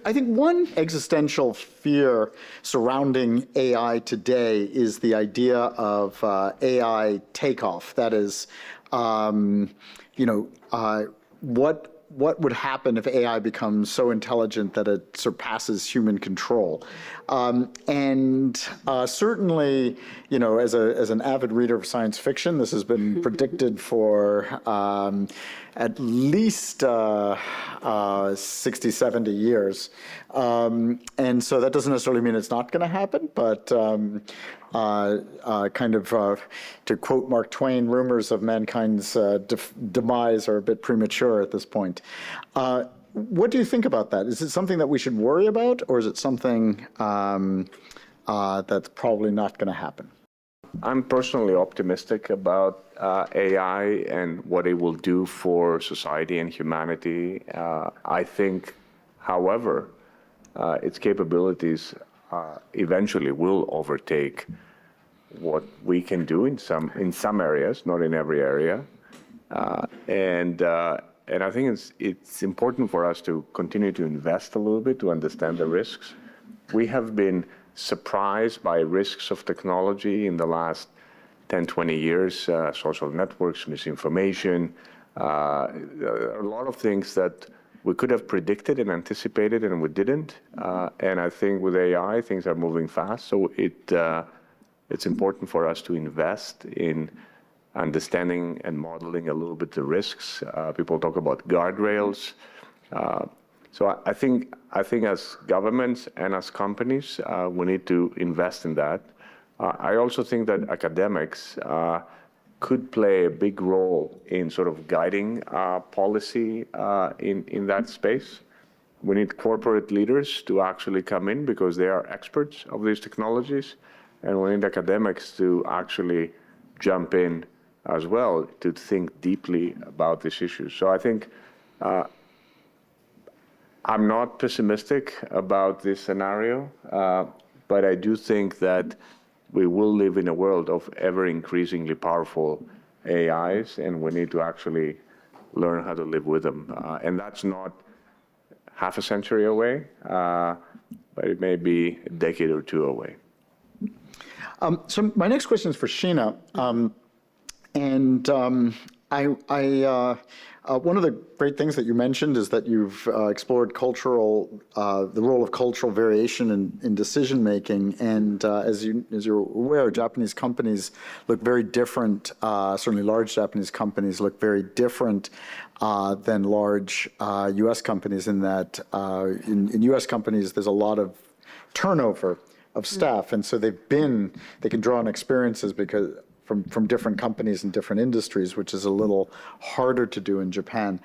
I think one existential fear surrounding AI today is the idea of AI takeoff. That is, what would happen if AI becomes so intelligent that it surpasses human control? Certainly, as an avid reader of science fiction, this has been predicted for at least 60, 70 years. And so that doesn't necessarily mean it's not going to happen, but to quote Mark Twain, rumors of mankind's demise are a bit premature at this point. What do you think about that? Is it something that we should worry about, or is it something that's probably not going to happen? I'm personally optimistic about AI and what it will do for society and humanity. I think, however, its capabilities eventually will overtake what we can do in some areas, not in every area. And I think it's important for us to continue to invest a little bit to understand the risks. We have been surprised by risks of technology in the last 10, 20 years, social networks, misinformation, a lot of things that we could have predicted and anticipated and we didn't. And I think with AI, things are moving fast. So it's important for us to invest in understanding and modeling a little bit the risks. People talk about guardrails. So I think as governments and as companies, we need to invest in that. I also think that academics could play a big role in sort of guiding policy in that space. We need corporate leaders to actually come in because they are experts of these technologies. And we need academics to actually jump in as well to think deeply about this issue. So I think I'm not pessimistic about this scenario, but I do think that we will live in a world of ever increasingly powerful AIs, and we need to actually learn how to live with them. And that's not half a century away, but it may be a decade or two away. So my next question is for Sheena. One of the great things that you mentioned is that you've explored the role of cultural variation in decision making. And as you're aware, Japanese companies look very different. Certainly, large Japanese companies look very different than large U.S. companies. In that, in U.S. companies, there's a lot of turnover of staff, and so they can draw on experiences from different companies and different industries, which is a little harder to do in Japan.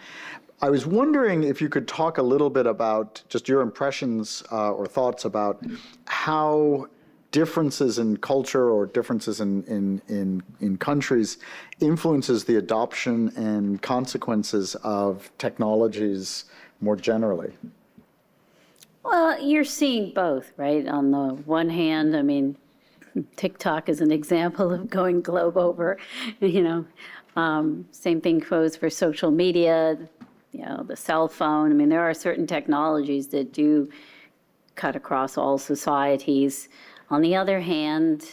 I was wondering if you could talk a little bit about just your impressions or thoughts about how differences in culture or differences in countries influences the adoption and consequences of technologies more generally. Well, you're seeing both, right? On the one hand, I mean, TikTok is an example of going globe over, same thing goes for social media, the cell phone. I mean, there are certain technologies that do cut across all societies. On the other hand,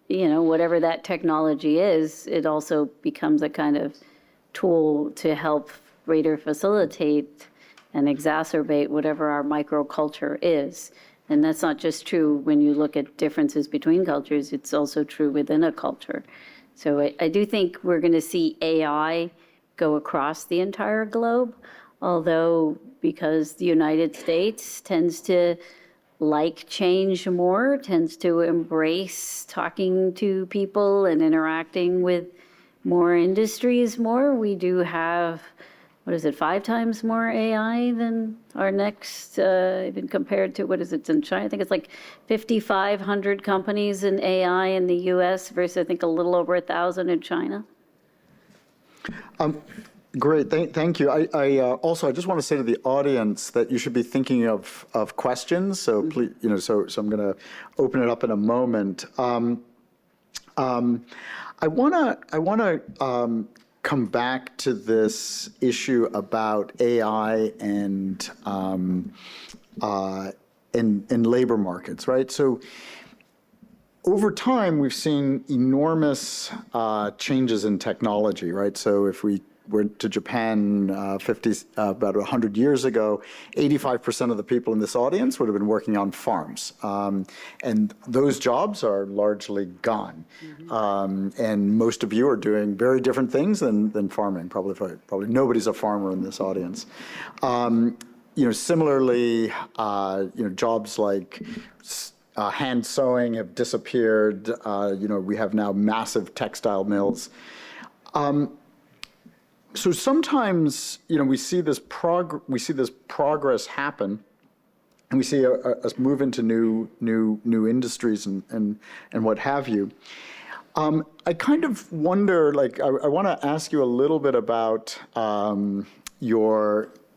whatever that technology is, it also becomes a kind of tool to help greater facilitate and exacerbate whatever our microculture is. And that's not just true when you look at differences between cultures, it's also true within a culture. So I do think we're going to see AI go across the entire globe, although because the United States tends to like change more, tends to embrace talking to people and interacting with more industries more, we do have 5 times more AI than our next, even compared to, it's in China? I think it's like 5,500 companies in AI in the US versus I think a little over 1,000 in China. Great, thank you. I just want to say to the audience that you should be thinking of questions. So please, so I'm going to open it up in a moment. I want to come back to this issue about AI and labor markets, right? So over time, we've seen enormous changes in technology, right? So if we went to Japan about 100 years ago, 85% of the people in this audience would have been working on farms. And those jobs are largely gone. And most of you are doing very different things than farming. Probably nobody's a farmer in this audience. Similarly, jobs like hand sewing have disappeared. We have now massive textile mills. So sometimes, we see this progress happen, and we see us move into new industries and what have you. I kind of wonder, I want to ask you a little bit about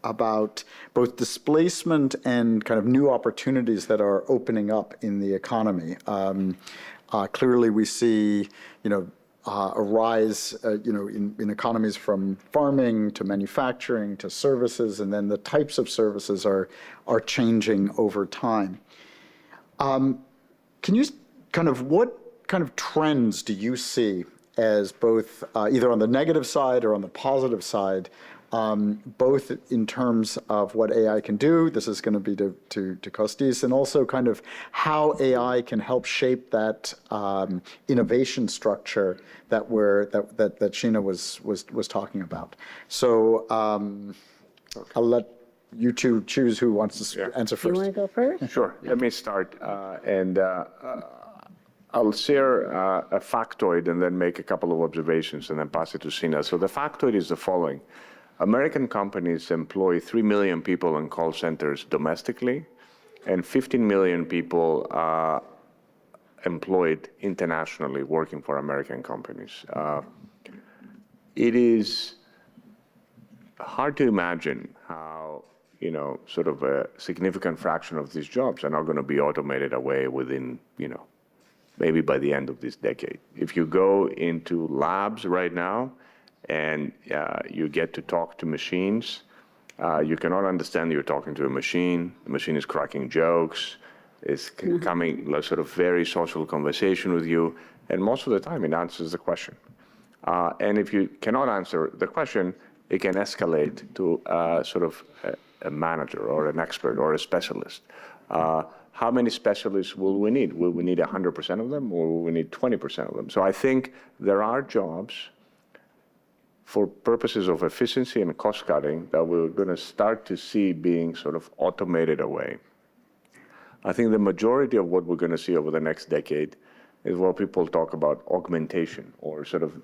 about both displacement and kind of new opportunities that are opening up in the economy. Clearly, we see, a rise, in economies from farming to manufacturing to services, and then the types of services are changing over time. Can you what kind of trends do you see as both either on the negative side or on the positive side, both in terms of what AI can do, this is going to be to Costis, and also kind of how AI can help shape that innovation structure that Sheena was talking about. So I'll let you two choose who wants to answer first. You want to go first? Sure. Let me start, and I'll share a factoid and then make a couple of observations and then pass it to Sheena. So the factoid is the following. American companies employ 3 million people in call centers domestically, and 15 million people employed internationally working for American companies. It is hard to imagine how, sort of a significant fraction of these jobs are not going to be automated away within, maybe by the end of this decade. If you go into labs right now, and you get to talk to machines, you cannot understand you're talking to a machine. The machine is cracking jokes, is coming sort of very social conversation with you, and most of the time it answers the question. And if you cannot answer the question, it can escalate to sort of a manager or an expert or a specialist. How many specialists will we need? Will we need 100% of them, or will we need 20% of them? So I think there are jobs for purposes of efficiency and cost cutting that we're going to start to see being sort of automated away. I think the majority of what we're going to see over the next decade is what people talk about augmentation, or sort of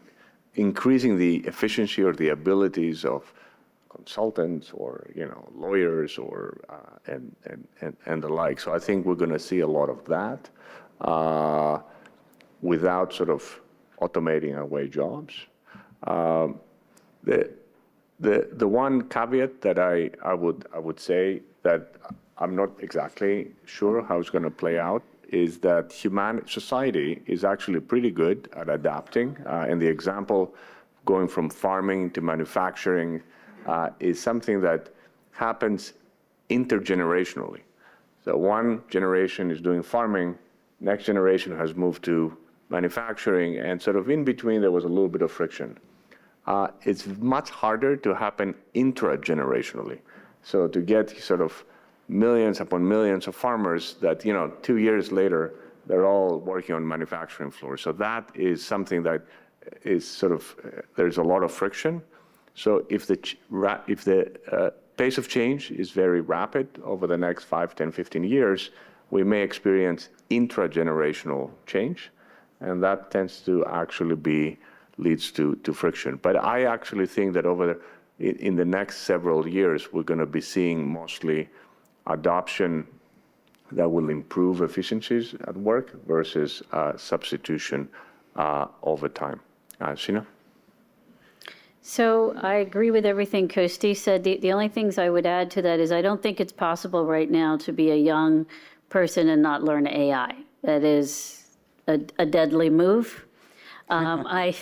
increasing the efficiency or the abilities of consultants or lawyers or and the like. So I think we're going to see a lot of that without sort of automating away jobs. The one caveat that I would say that I'm not exactly sure how it's going to play out is that society is actually pretty good at adapting. And the example going from farming to manufacturing is something that happens intergenerationally. So one generation is doing farming, next generation has moved to manufacturing, and sort of in between there was a little bit of friction. It's much harder to happen intragenerationally. So to get sort of millions upon millions of farmers that, 2 years later, they're all working on manufacturing floors. So that is something that is sort of, there's a lot of friction. So if the pace of change is very rapid over the next 5, 10, 15 years, we may experience intragenerational change. And that tends to actually leads to friction. But I actually think that in the next several years, we're going to be seeing mostly adoption that will improve efficiencies at work versus substitution over time. Sheena? So I agree with everything Costis said. The only things I would add to that is I don't think it's possible right now to be a young person and not learn AI. That is a deadly move. I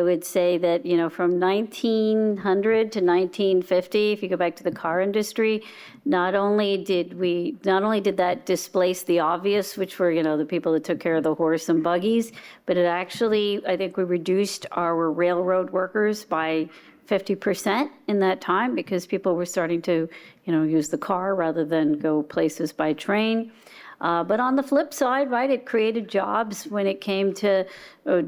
would say that, from 1900 to 1950, if you go back to the car industry, not only did that displace the obvious, which were, the people that took care of the horse and buggies, but it actually, I think we reduced our railroad workers by 50% in that time because people were starting to, use the car rather than go places by train. But on the flip side, right, it created jobs when it came to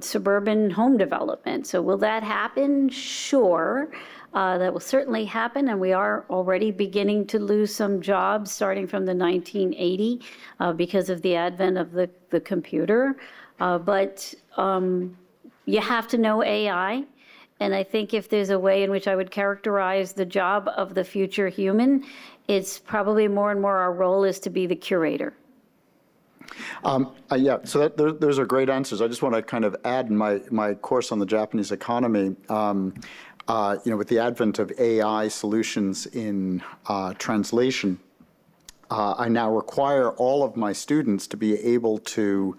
suburban home development. So will that happen? Sure. That will certainly happen, and we are already beginning to lose some jobs starting from the 1980 because of the advent of the computer. But you have to know AI. And I think if there's a way in which I would characterize the job of the future human, it's probably more and more our role is to be the curator. Yeah, so those are great answers. I just want to kind of add in my course on the Japanese economy, with the advent of AI solutions in translation, I now require all of my students to be able to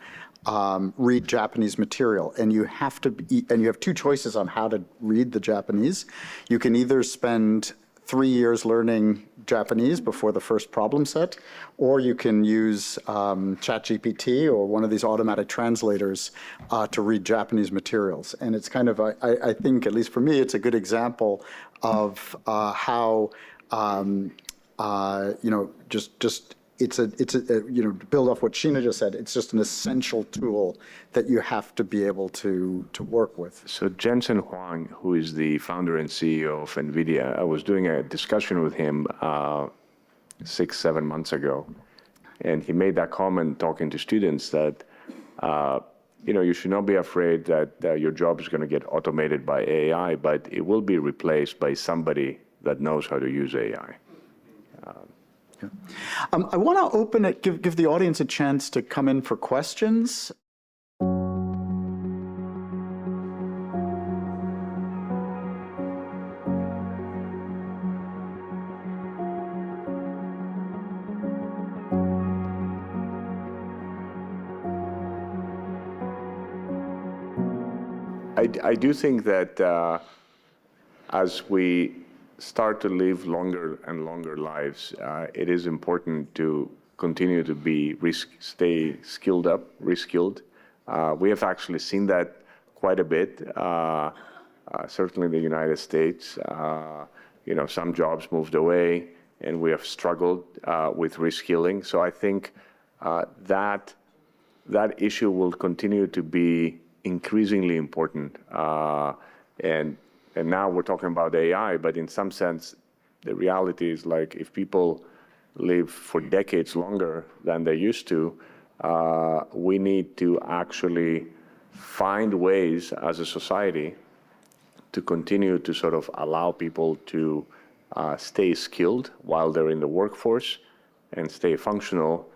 read Japanese material, and you have two choices on how to read the Japanese. You can either spend 3 years learning Japanese before the first problem set, or you can use ChatGPT or one of these automatic translators to read Japanese materials. And it's kind of, I think, at least for me, it's a good example of how, to build off what Sheena just said, it's just an essential tool that you have to be able to work with. So Jensen Huang, who is the founder and CEO of NVIDIA, I was doing a discussion with him 6-7 months ago, and he made that comment talking to students that, you should not be afraid that your job is going to get automated by AI, but it will be replaced by somebody that knows how to use AI. I want to open it, give the audience a chance to come in for questions. I do think that as we start to live longer and longer lives, it is important to continue to stay skilled up, reskilled. We have actually seen that quite a bit, certainly in the United States. Some jobs moved away, and we have struggled with reskilling. So I think that issue will continue to be increasingly important. And now we're talking about AI, but in some sense, the reality is like if people live for decades longer than they used to, we need to actually find ways as a society to continue to sort of allow people to stay skilled while they're in the workforce and stay functional,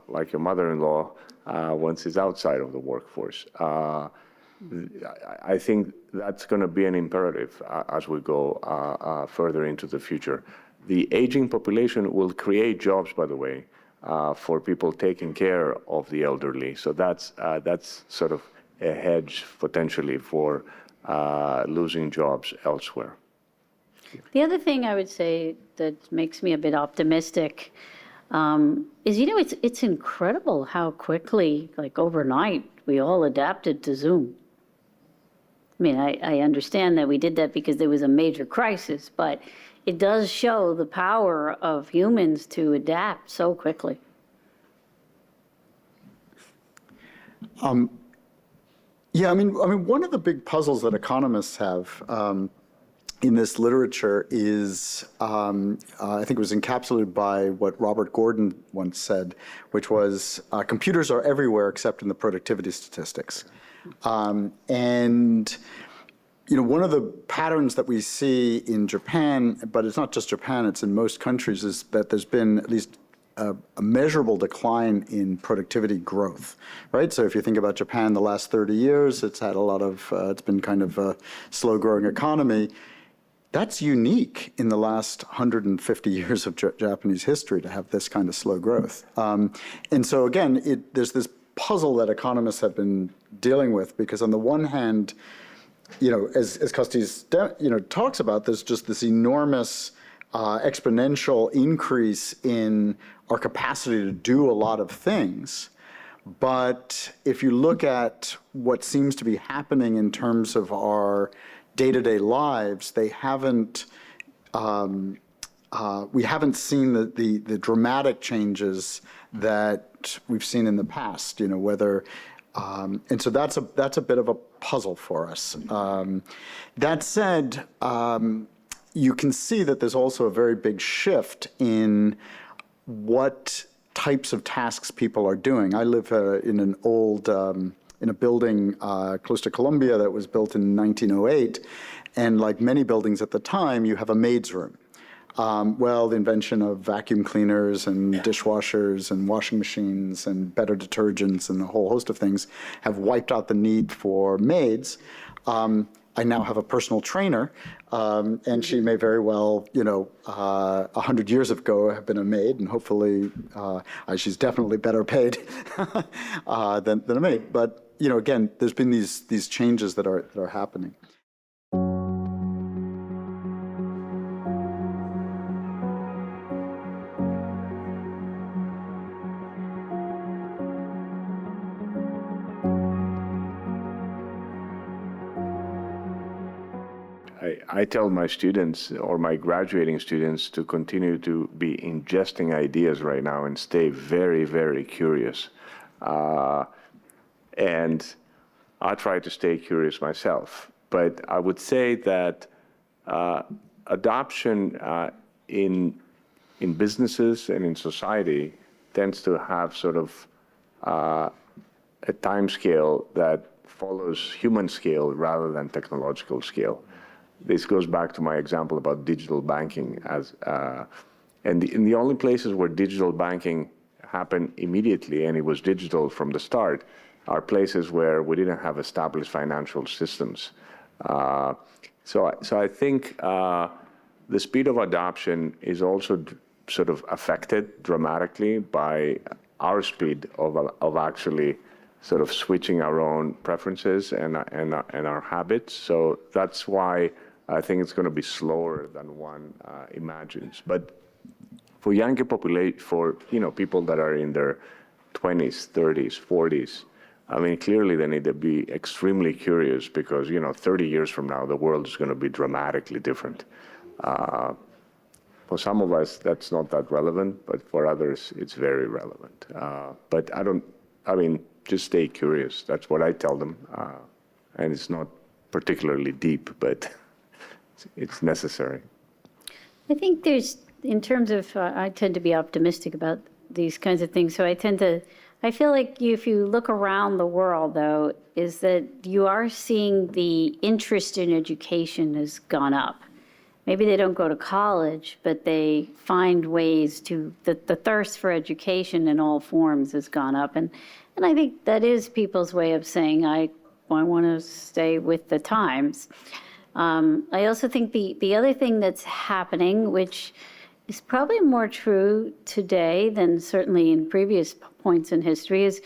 like your mother-in-law, once she's outside of the workforce. I think that's going to be an imperative as we go further into the future. The aging population will create jobs, by the way, for people taking care of the elderly. So that's sort of a hedge potentially for losing jobs elsewhere. The other thing I would say that makes me a bit optimistic is, it's incredible how quickly, like overnight, we all adapted to Zoom. I mean, I understand that we did that because there was a major crisis, but it does show the power of humans to adapt so quickly. Yeah, I mean, one of the big puzzles that economists have in this literature is, I think it was encapsulated by what Robert Gordon once said, which was computers are everywhere except in the productivity statistics. And one of the patterns that we see in Japan, but it's not just Japan, it's in most countries, is that there's been at least a measurable decline in productivity growth, right? So if you think about Japan the last 30 years, it's had a lot of, it's been kind of a slow-growing economy. That's unique in the last 150 years of Japanese history to have this kind of slow growth. And so again, there's this puzzle that economists have been dealing with, because on the one hand, as Costis talks about, there's just this enormous exponential increase in our capacity to do a lot of things. But if you look at what seems to be happening in terms of our day-to-day lives, they haven't. We haven't seen the dramatic changes that we've seen in the past. And so that's a bit of a puzzle for us. That said, you can see that there's also a very big shift in what types of tasks people are doing. I live in an old, in a building close to Colombia that was built in 1908. And like many buildings at the time, you have a maid's room. The invention of vacuum cleaners and dishwashers and washing machines and better detergents and a whole host of things have wiped out the need for maids. I now have a personal trainer, and she may very well, 100 years ago have been a maid, and hopefully she's definitely better paid than a maid. But again, there's been these changes that are happening. I tell my students or my graduating students to continue to be ingesting ideas right now and stay very, very curious. And I try to stay curious myself. But I would say that adoption in businesses and in society tends to have sort of a time scale that follows human scale rather than technological scale. This goes back to my example about digital banking, and the only places where digital banking happened immediately, and it was digital from the start, are places where we didn't have established financial systems. So I think the speed of adoption is also sort of affected dramatically by our speed of actually sort of switching our own preferences and our habits. So that's why I think it's going to be slower than one imagines. But for younger population, for people that are in their 20s, 30s, 40s, I mean, clearly they need to be extremely curious because 30 years from now the world is going to be dramatically different. For some of us that's not that relevant, but for others it's very relevant. But just stay curious. That's what I tell them, and it's not particularly deep, but it's necessary. I think in terms of, I tend to be optimistic about these kinds of things. So I feel like if you look around the world, though, is that you are seeing the interest in education has gone up. Maybe they don't go to college, but they find ways the thirst for education in all forms has gone up. And I think that is people's way of saying, I want to stay with the times. I also think the other thing that's happening, which is probably more true today than certainly in previous points in history, is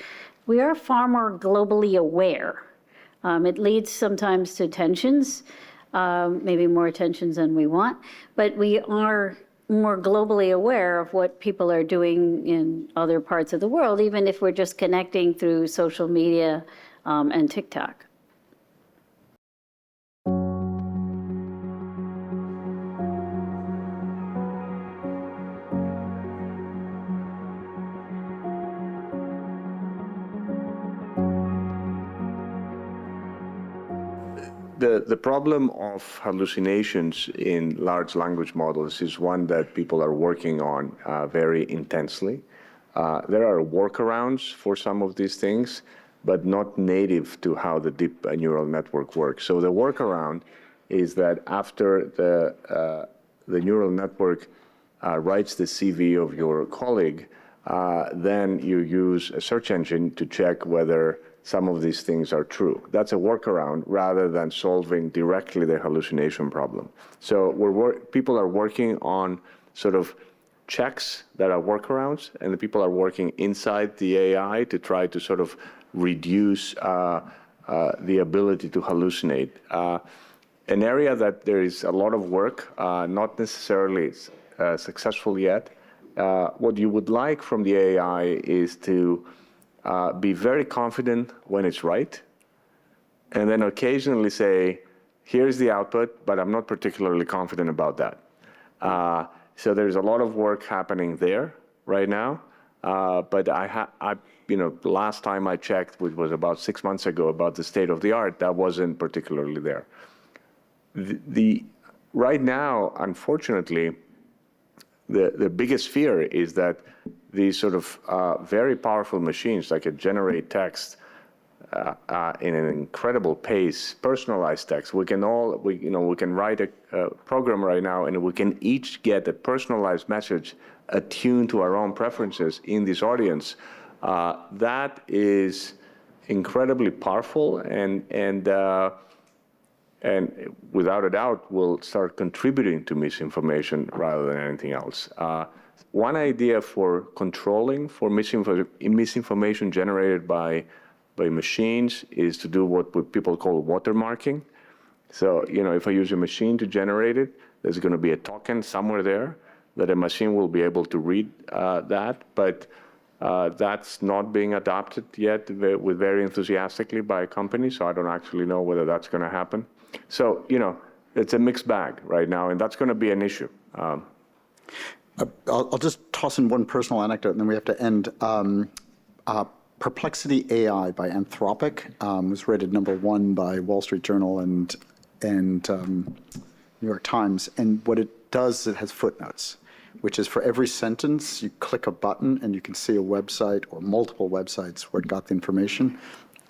we are far more globally aware. It leads sometimes to tensions, maybe more tensions than we want, but we are more globally aware of what people are doing in other parts of the world, even if we're just connecting through social media and TikTok. The problem of hallucinations in large language models is one that people are working on very intensely. There are workarounds for some of these things, but not native to how the deep neural network works. So the workaround is that after the neural network writes the CV of your colleague, then you use a search engine to check whether some of these things are true. That's a workaround rather than solving directly the hallucination problem. So people are working on sort of checks that are workarounds, and the people are working inside the AI to try to sort of reduce the ability to hallucinate. An area that there is a lot of work, not necessarily successful yet. What you would like from the AI is to be very confident when it's right, and then occasionally say, here's the output, but I'm not particularly confident about that. So there's a lot of work happening there right now. But last time I checked, which was about 6 months ago, about the state of the art, that wasn't particularly there. Right now, unfortunately, the biggest fear is that these sort of very powerful machines that can generate text in an incredible pace, personalized text. We can write a program right now, and we can each get a personalized message attuned to our own preferences in this audience. That is incredibly powerful, and without a doubt will start contributing to misinformation rather than anything else. One idea for controlling for misinformation generated by machines is to do what people call watermarking. So, if I use a machine to generate it, there's going to be a token somewhere there that a machine will be able to read that, but that's not being adopted yet very enthusiastically by companies, so I don't actually know whether that's going to happen. So, it's a mixed bag right now, and that's going to be an issue. I'll just toss in one personal anecdote, and then we have to end. Perplexity AI by Anthropic was rated #1 by Wall Street Journal and New York Times. And what it does, it has footnotes, which is for every sentence, you click a button and you can see a website or multiple websites where it got the information.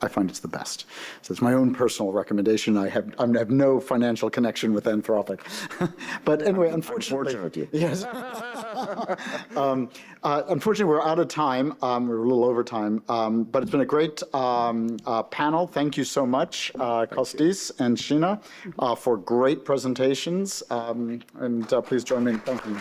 I find it's the best. So it's my own personal recommendation. I have no financial connection with Anthropic. But anyway, unfortunately. Yes. Unfortunately, we're out of time. We're a little over time. But it's been a great panel. Thank you so much, Costis and Sheena, for great presentations. And please join me in thanking you.